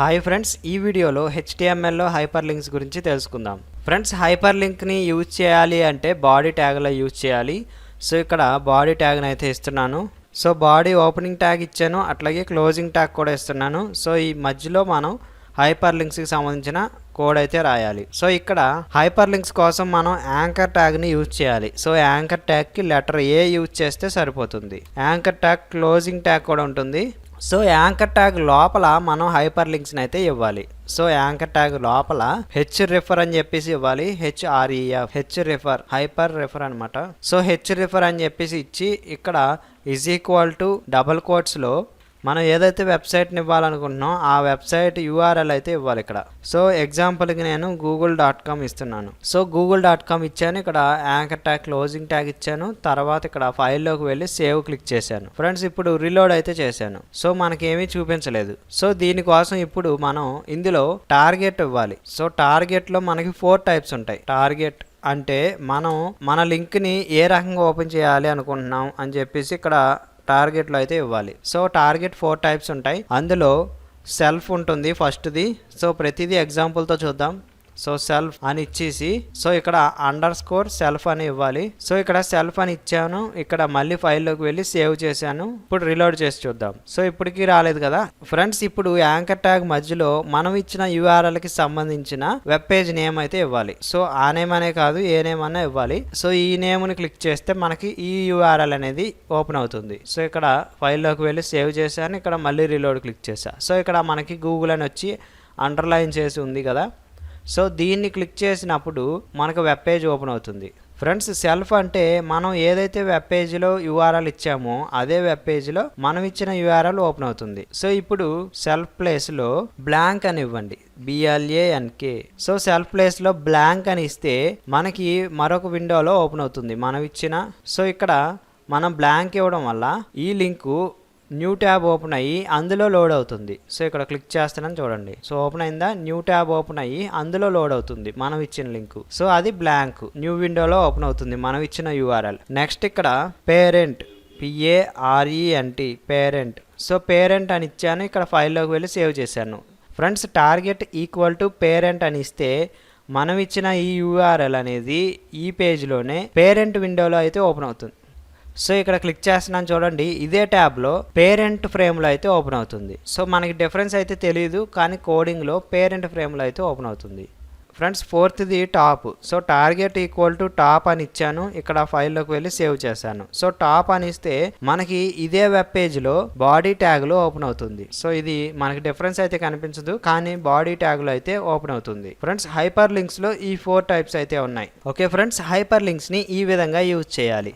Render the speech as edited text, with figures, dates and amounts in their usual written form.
Hi friends, ఈ వీడియోలో HTMLలో hyper links గురించి తెలుసుకుందాం. ఫ్రెండ్స్, హైపర్ లింక్ని యూజ్ చేయాలి అంటే బాడీ ట్యాగ్లో యూజ్ చేయాలి. సో ఇక్కడ బాడీ ట్యాగ్ని అయితే ఇస్తున్నాను. సో బాడీ ఓపెనింగ్ ట్యాగ్ ఇచ్చాను, అట్లాగే క్లోజింగ్ ట్యాగ్ కూడా ఇస్తున్నాను. సో ఈ మధ్యలో మనం హైపర్ లింక్స్కి సంబంధించిన కోడ్ అయితే రాయాలి. సో ఇక్కడ హైపర్ లింక్స్ కోసం మనం యాంకర్ ట్యాగ్ని యూజ్ చేయాలి. సో యాంకర్ ట్యాగ్కి లెటర్ ఏ యూజ్ చేస్తే సరిపోతుంది. యాంకర్ ట్యాగ్ క్లోజింగ్ ట్యాగ్ కూడా ఉంటుంది. సో యాంకర్ ట్యాగ్ లోపల మనం హైపర్ లింక్స్ని అయితే ఇవ్వాలి. సో యాంకర్ ట్యాగ్ లోపల హెచ్ రిఫర్ అని చెప్పేసి ఇవ్వాలి. HREF H refer hyper refer అనమాట. సో హెచ్ రిఫర్ అని చెప్పేసి ఇచ్చి ఇక్కడ = డబుల్ కోట్స్లో మనం ఏదైతే వెబ్సైట్ని ఇవ్వాలనుకుంటున్నాం ఆ వెబ్సైట్ URL అయితే ఇవ్వాలి ఇక్కడ. సో ఎగ్జాంపుల్కి నేను google.com ఇస్తున్నాను. సో google.com ఇచ్చాను, ఇక్కడ యాంకర్ ట్యాగ్ క్లోజింగ్ ట్యాగ్ ఇచ్చాను, తర్వాత ఇక్కడ ఫైల్లోకి వెళ్ళి సేవ్ క్లిక్ చేశాను. ఫ్రెండ్స్, ఇప్పుడు రీలోడ్ అయితే చేశాను. సో మనకేమీ చూపించలేదు. సో దీనికోసం ఇప్పుడు మనం ఇందులో టార్గెట్ ఇవ్వాలి. సో టార్గెట్లో మనకి 4 టైప్స్ ఉంటాయి. టార్గెట్ అంటే మనం మన లింక్ని ఏ రకంగా ఓపెన్ చేయాలి అనుకుంటున్నాం అని చెప్పేసి ఇక్కడ టార్గెట్లో అయితే ఇవ్వాలి. సో టార్గెట్ 4 టైప్స్ ఉంటాయి. అందులో సెల్ఫ్ ఉంటుంది ఫస్ట్ది. సో ప్రతిదీ ఎగ్జాంపుల్తో చూద్దాం. సో సెల్ఫ్ అని ఇచ్చేసి సో ఇక్కడ _సెల్ఫ్ అని ఇవ్వాలి. సో ఇక్కడ సెల్ఫ్ అని ఇచ్చాను, ఇక్కడ మళ్ళీ ఫైల్లోకి వెళ్ళి సేవ్ చేశాను. ఇప్పుడు రీలోడ్ చేసి చూద్దాం. సో ఇప్పటికీ రాలేదు కదా ఫ్రెండ్స్. ఇప్పుడు యాంకర్ ట్యాగ్ మధ్యలో మనం ఇచ్చిన URLకి సంబంధించిన వెబ్ పేజ్ నేమ్ అయితే ఇవ్వాలి. సో ఆ నేమ్ అనే కాదు, ఏ నేమ్ అన్నా ఇవ్వాలి. సో ఈ నేమ్ని క్లిక్ చేస్తే మనకి ఈ URL అనేది ఓపెన్ అవుతుంది. సో ఇక్కడ ఫైల్లోకి వెళ్ళి సేవ్ చేశాను, ఇక్కడ మళ్ళీ రీలోడ్ క్లిక్ చేశాను. సో ఇక్కడ మనకి గూగుల్ అని వచ్చి అండర్లైన్ చేసి ఉంది కదా. సో దీన్ని క్లిక్ చేసినప్పుడు మనకు వెబ్ పేజ్ ఓపెన్ అవుతుంది. ఫ్రెండ్స్, సెల్ఫ్ అంటే మనం ఏదైతే వెబ్ పేజ్లో URL ఇచ్చామో అదే వెబ్ పేజ్లో మనం ఇచ్చిన URL ఓపెన్ అవుతుంది. సో ఇప్పుడు సెల్ఫ్ ప్లేస్లో బ్లాంక్ అని ఇవ్వండి, BLANK. సో సెల్ఫ్ ప్లేస్లో బ్లాంక్ అని ఇస్తే మనకి మరొక విండోలో ఓపెన్ అవుతుంది మనం ఇచ్చిన. సో ఇక్కడ మనం బ్లాంక్ ఇవ్వడం వల్ల ఈ లింకు న్యూ ట్యాబ్ ఓపెన్ అయ్యి అందులో లోడ్ అవుతుంది. సో ఇక్కడ క్లిక్ చేస్తానని చూడండి. సో ఓపెన్ అయిందా, న్యూ ట్యాబ్ ఓపెన్ అయ్యి అందులో లోడ్ అవుతుంది మనం ఇచ్చిన లింకు. సో అది బ్లాంక్ న్యూ విండోలో ఓపెన్ అవుతుంది మనం ఇచ్చిన URL. నెక్స్ట్ ఇక్కడ parent, PARENT parent. So parent అని ఇచ్చాను, ఇక్కడ ఫైల్లోకి వెళ్ళి సేవ్ చేశాను. ఫ్రెండ్స్, టార్గెట్ = పేరెంట్ అని ఇస్తే మనం ఇచ్చిన ఈ URL అనేది ఈ పేజ్లోనే పేరెంట్ విండోలో అయితే ఓపెన్ అవుతుంది. సో ఇక్కడ క్లిక్ చేస్తున్నాను చూడండి, ఇదే ట్యాబ్లో పేరెంట్ ఫ్రేమ్లో అయితే ఓపెన్ అవుతుంది. సో మనకి డిఫరెన్స్ అయితే తెలియదు, కానీ కోడింగ్లో పేరెంట్ ఫ్రేమ్లో అయితే ఓపెన్ అవుతుంది. Friends, 4th top. So target = top అని ఇచ్చాను, ఇక్కడ ఫైల్లోకి వెళ్ళి సేవ్ చేశాను. సో టాప్ అని ఇస్తే మనకి ఇదే వెబ్ పేజ్లో బాడీ ట్యాగ్లో ఓపెన్ అవుతుంది. సో ఇది మనకి డిఫరెన్స్ అయితే కనిపించదు, కానీ బాడీ ట్యాగ్లో అయితే ఓపెన్ అవుతుంది. ఫ్రెండ్స్, హైపర్ లింక్స్లో ఈ 4 టైప్స్ అయితే ఉన్నాయి. ఓకే ఫ్రెండ్స్, హైపర్ లింక్స్ని ఈ విధంగా యూజ్ చేయాలి.